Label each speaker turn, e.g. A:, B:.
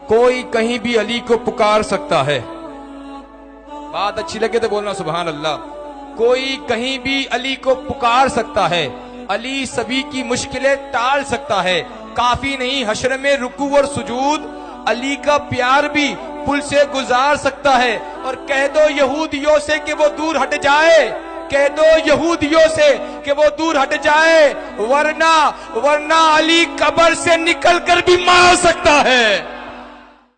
A: कोई कहीं भी अली को पुकार सकता है। बात अच्छी लगे तो बोलना सुभान अल्लाह। कोई कहीं भी अली को पुकार सकता है। अली सभी की मुश्किलें टाल सकता है। काफी नहीं, हश्र में रुकू और सुजूद अली का प्यार भी पुल से गुजार सकता है। और कह दो यहूदियों से कि वो दूर हट जाए, कह दो यहूदियों से कि वो दूर हट जाए, वरना अली कब्र से निकल कर भी मार सकता है।